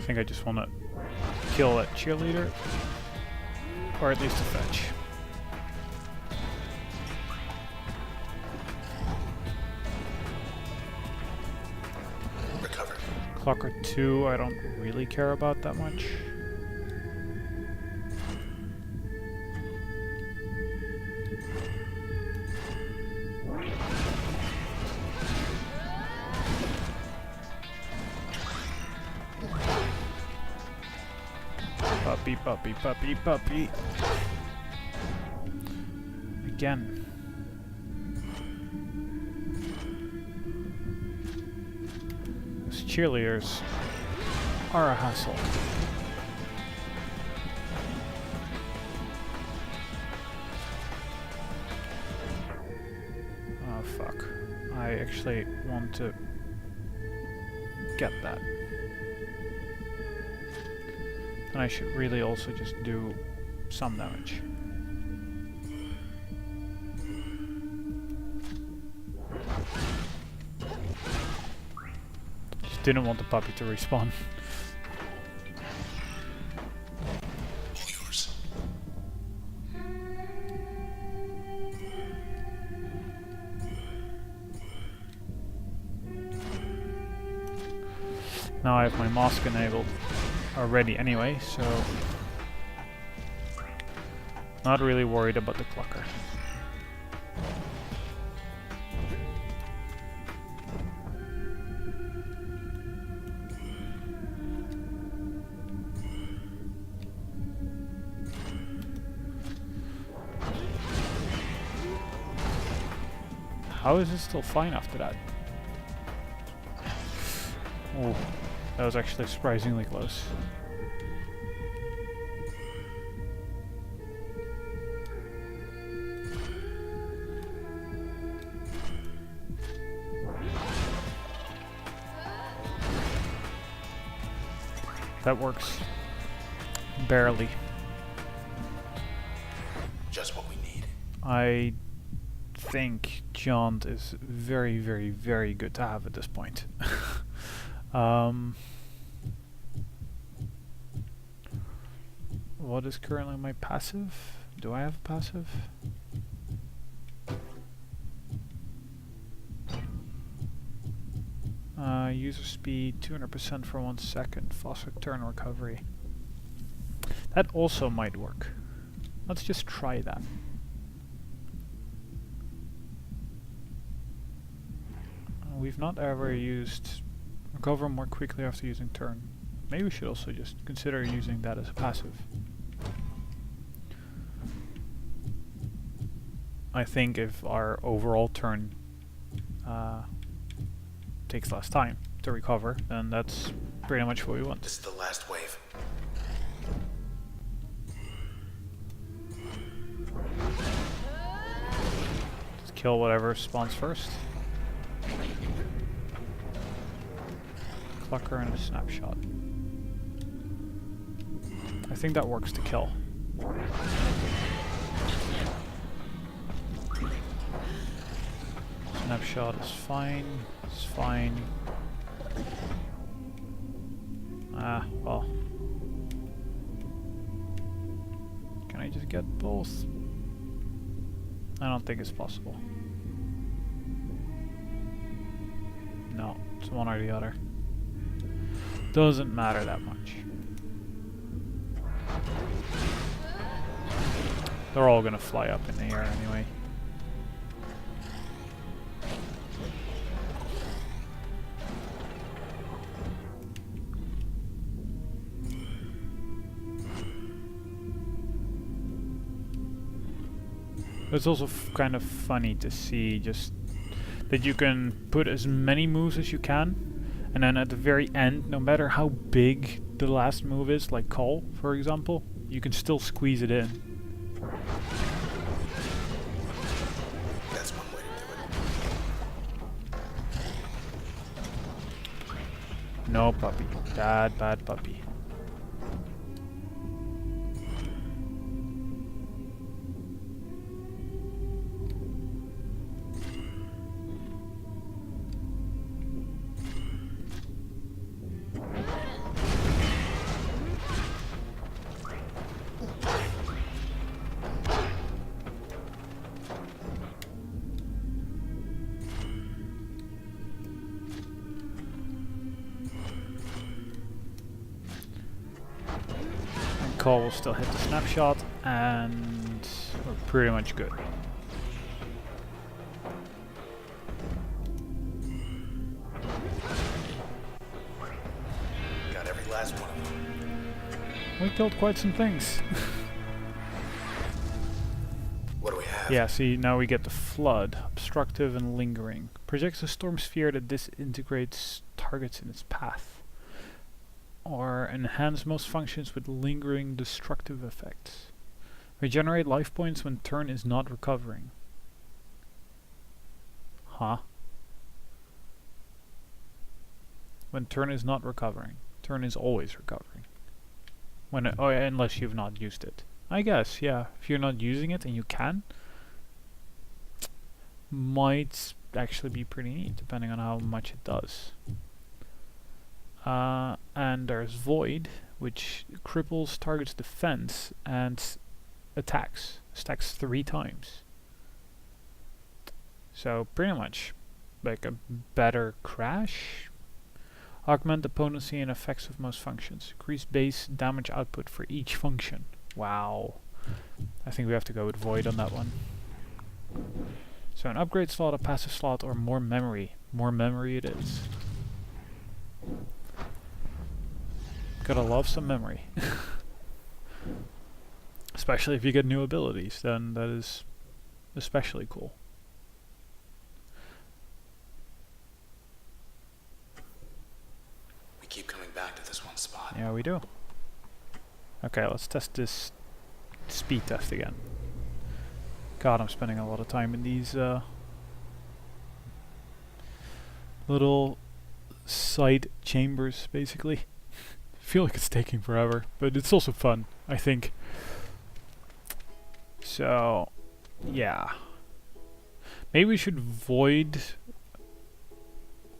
think I just want to kill that cheerleader. Or at least a fetch. Recover. Clocker 2, I don't really care about that much. Puppy, puppy, puppy, puppy. Again. Those cheerleaders are a hassle. Oh fuck. I actually want to get that. And I should really also just do some damage. Just didn't want the puppy to respawn. Yours. Now I have my mask enabled already anyway, so not really worried about the clocker. How is it still fine after that? Oh, that was actually surprisingly close. That works. Barely. Just what we need. I think Jaunt is very, very, very good to have at this point. What is currently my passive? Do I have a passive? User speed 200% for 1 second, faster turn recovery. That also might work. Let's just try that. We've not ever used recover more quickly after using turn. Maybe we should also just consider using that as a passive. I think if our overall turn takes less time to recover, then that's pretty much what we want. This is the last wave. Just kill whatever spawns first. Clucker and a snapshot. I think that works to kill. Snapshot is fine. It's fine. Ah, well. Can I just get both? I don't think it's possible. No, it's one or the other. Doesn't matter that much. They're all gonna fly up in the air anyway. It's also kind of funny to see just that you can put as many moves as you can, and then at the very end, no matter how big the last move is, like Call, for example, you can still squeeze it in. That's one way to do it. No puppy. Bad puppy. Call will still hit the snapshot, and we're pretty much good. Got every last one of them. We killed quite some things. What do we have? Yeah, see, now we get the Flood, obstructive and lingering. Projects a storm sphere that disintegrates targets in its path. Or enhance most functions with lingering destructive effects. Regenerate life points when turn is not recovering. Huh? When turn is not recovering. Turn is always recovering. When oh yeah, unless you've not used it. I guess, yeah. If you're not using it and you can, might actually be pretty neat, depending on how much it does. And there's Void, which cripples target's defense and attacks. Stacks 3 times. So pretty much like a better Crash. Augment the potency and effects of most functions. Increase base damage output for each function. Wow. I think we have to go with Void on that one. So an upgrade slot, a passive slot, or more memory. More memory it is. Gotta love some memory. Especially if you get new abilities, then that is especially cool. We keep coming back to this one spot. Yeah, we do. Okay, let's test this speed test again. God, I'm spending a lot of time in these little side chambers, basically. Feel like it's taking forever, but it's also fun, I think. So, yeah. Maybe we should void,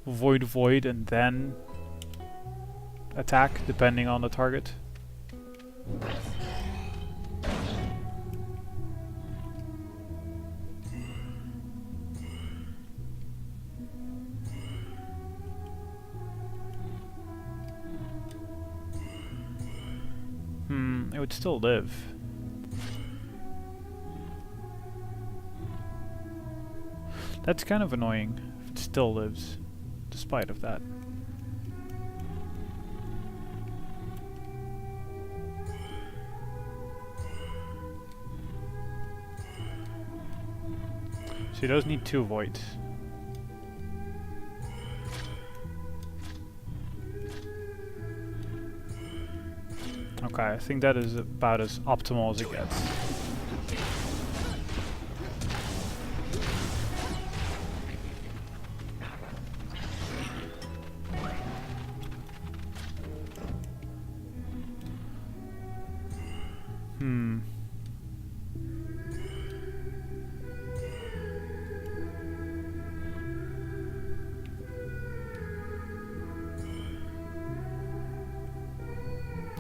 and then attack, depending on the target. It would still live. That's kind of annoying if it still lives, despite of that. So he does need 2 voids. Okay, I think that is about as optimal as it gets.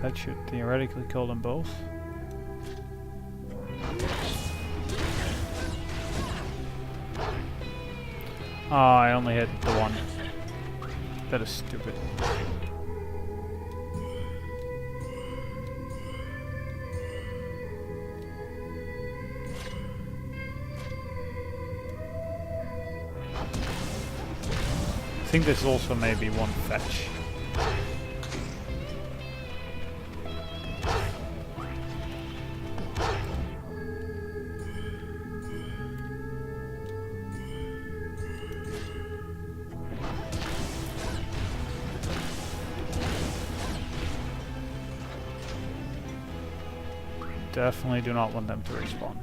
That should theoretically kill them both. Oh, I only hit the one. That is stupid. I think this also may be one fetch. Definitely do not want them to respawn.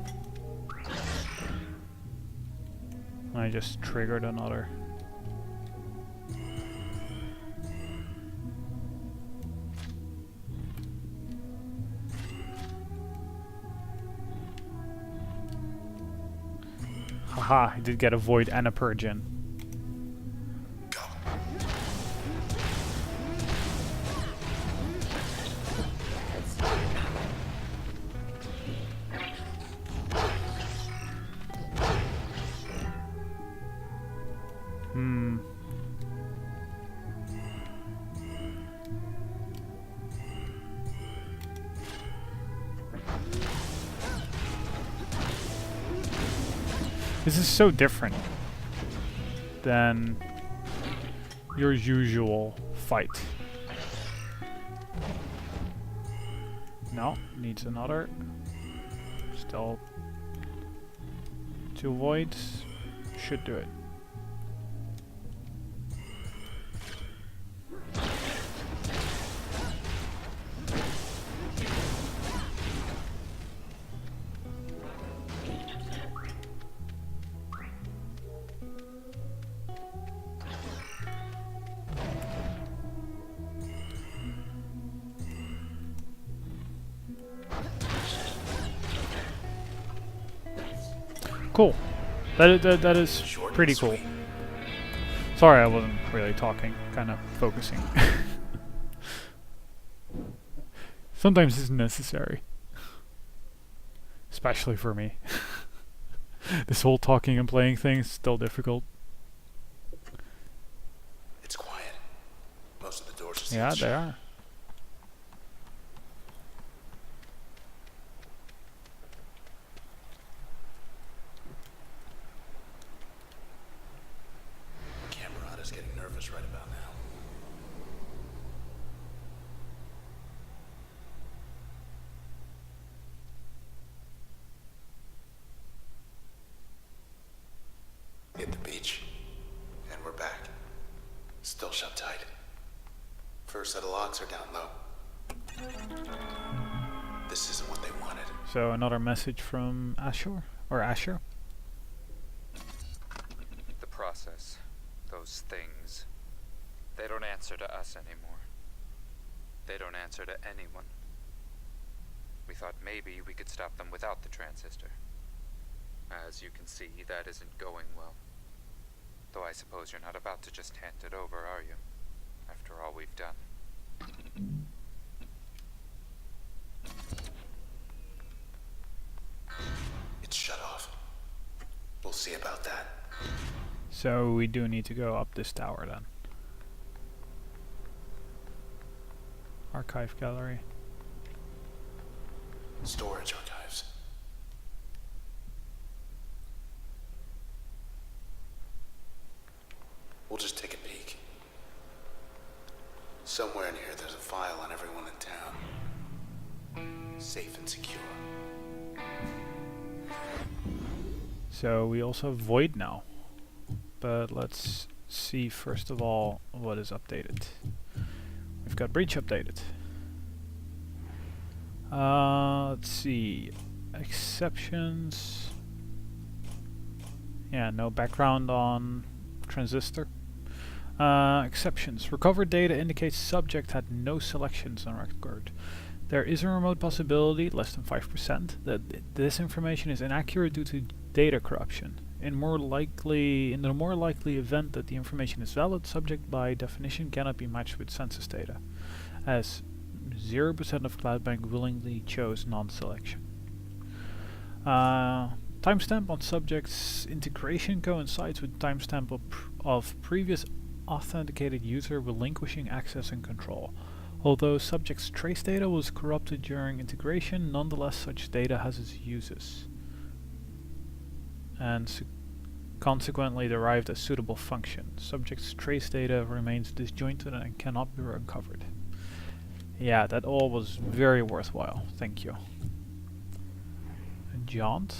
I just triggered another. Haha, I did get a void and a purge in. This is so different than your usual fight. No, needs another. Still 2 voids. Should do it. Cool. That is pretty cool. Sorry, I wasn't really talking, kind of focusing. Sometimes it's necessary. Especially for me. This whole talking and playing thing is still difficult. It's quiet. Most of the doors are sealed Yeah, shut. they are. Camerata's getting nervous right about now. Hit the beach. And we're back. Still shut tight. First set of locks are down low. This isn't what they wanted. So another message from Asher, or Asher. The process, those things, they don't answer to us anymore. They don't answer to anyone. We thought maybe we could stop them without the transistor. As you can see, that isn't going well. Though I suppose you're not about to just hand it over, are you? After all we've done. It's shut off. We'll see about that. So we do need to go up this tower then. Archive gallery. Storage archives. We'll just take a peek. Somewhere in here there's a file on everyone in town. Safe and secure. So we also have Void now. But let's see first of all what is updated. We've got Breach updated. Let's see. Exceptions. Yeah, no background on Transistor. Exceptions. Recovered data indicates subject had no selections on record. There is a remote possibility, less than 5%, that this information is inaccurate due to data corruption. In the more likely event that the information is valid, subject by definition cannot be matched with census data, as 0% of CloudBank willingly chose non-selection. Timestamp on subject's integration coincides with timestamp of previous authenticated user relinquishing access and control. Although subject's trace data was corrupted during integration, nonetheless such data has its uses and consequently derived a suitable function. Subject's trace data remains disjointed and cannot be recovered. Yeah, that all was very worthwhile. Thank you. Jaunt.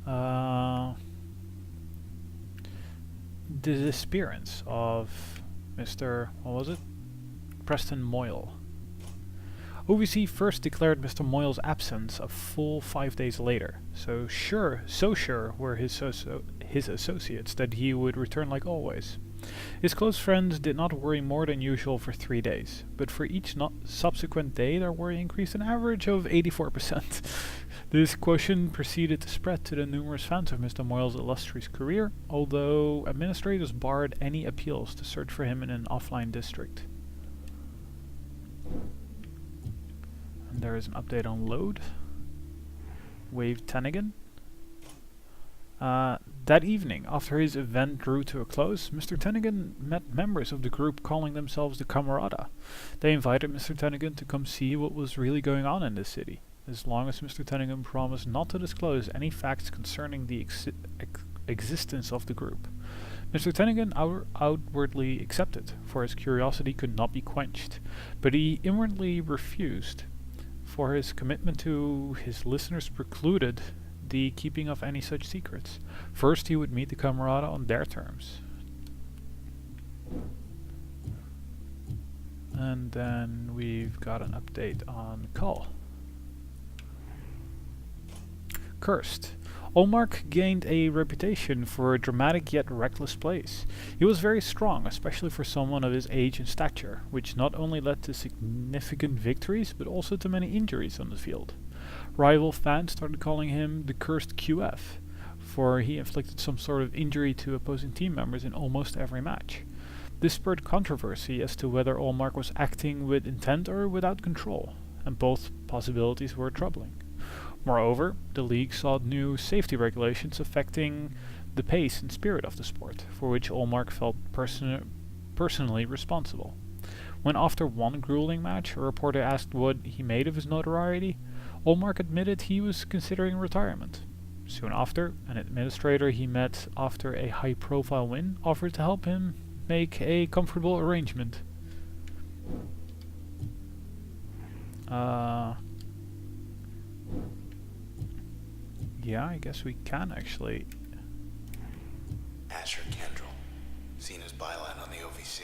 The disappearance of Mr. what was it? Preston Moyle. OVC first declared Mr. Moyle's absence a full 5 days later. So sure were his associates that he would return like always. His close friends did not worry more than usual for 3 days, but for each subsequent day their worry increased an average of 84%. This quotient proceeded to spread to the numerous fans of Mr. Moyle's illustrious career, although administrators barred any appeals to search for him in an offline district. And there is an update on load. Wave Tennigan. That evening, after his event drew to a close, Mr. Tennigan met members of the group calling themselves the Camerata. They invited Mr. Tennigan to come see what was really going on in the city. as long as Mr. Tenningham promised not to disclose any facts concerning the existence of the group. Mr. Tenningham outwardly accepted, for his curiosity could not be quenched, but he inwardly refused, for his commitment to his listeners precluded the keeping of any such secrets. First he would meet the Camerata on their terms. And then we've got an update on Cull. Cursed. Olmark gained a reputation for dramatic yet reckless plays. He was very strong, especially for someone of his age and stature, which not only led to significant victories, but also to many injuries on the field. Rival fans started calling him the Cursed QF, for he inflicted some sort of injury to opposing team members in almost every match. This spurred controversy as to whether Olmark was acting with intent or without control, and both possibilities were troubling. Moreover, the league sought new safety regulations affecting the pace and spirit of the sport, for which Olmark felt personally responsible. When after one grueling match, a reporter asked what he made of his notoriety, Olmark admitted he was considering retirement. Soon after, an administrator he met after a high-profile win offered to help him make a comfortable arrangement. Yeah, I guess we can actually. Asher Kendall, seen his byline on the OVC,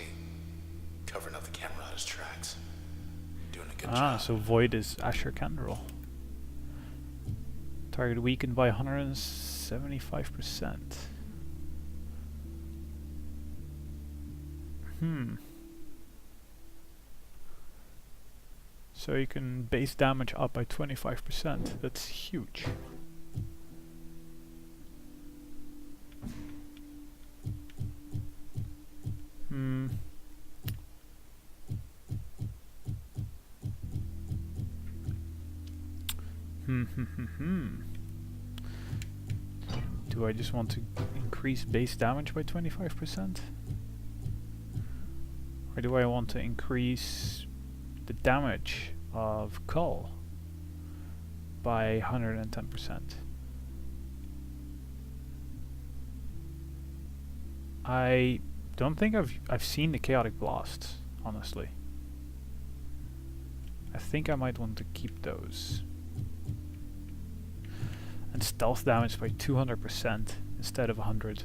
covering up the Camerata's tracks. Doing a good job. So Void is Asher Kendall. Target weakened by 175%. So you can base damage up by 25%. That's huge. Do I just want to increase base damage by 25%? Or do I want to increase the damage of Cull by 110%? I don't think I've seen the Chaotic Blasts, honestly. I think I might want to keep those. And stealth damage by 200% instead of 100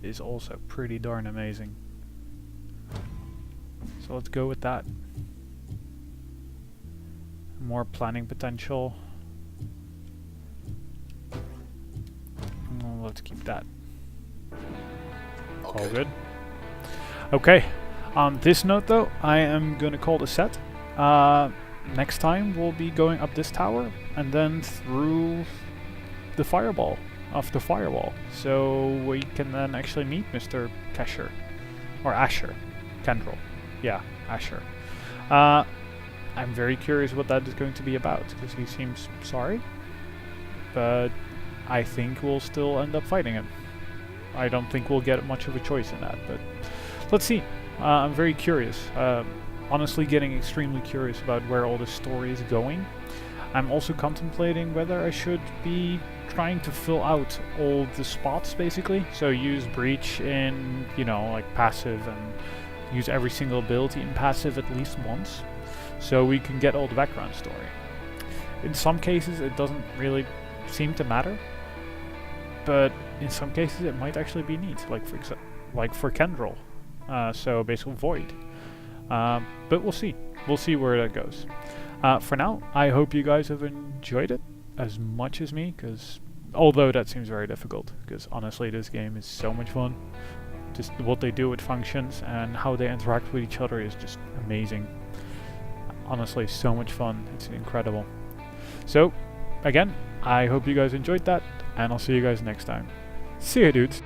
is also pretty darn amazing. So let's go with that. More planning potential. Well, let's keep that. All good. Okay. On this note though, I am gonna call the set. Next time we'll be going up this tower and then through the fireball of the firewall, so we can then actually meet Mr. Kesher or Asher Kendall. Yeah, Asher. I'm very curious what that is going to be about, because he seems sorry, but I think we'll still end up fighting him. I don't think we'll get much of a choice in that, but let's see. I'm very curious. Honestly, getting extremely curious about where all this story is going. I'm also contemplating whether I should be trying to fill out all the spots, basically. So use Breach in, you know, like passive, and use every single ability in passive at least once, so we can get all the background story. In some cases it doesn't really seem to matter, but in some cases it might actually be neat, like for Kendall. So basically Void. But we'll see. We'll see where that goes. For now, I hope you guys have enjoyed it as much as me, because although that seems very difficult, because honestly this game is so much fun. Just what they do with functions and how they interact with each other is just amazing. Honestly, so much fun. It's incredible. So, again, I hope you guys enjoyed that, and I'll see you guys next time. See ya, dudes!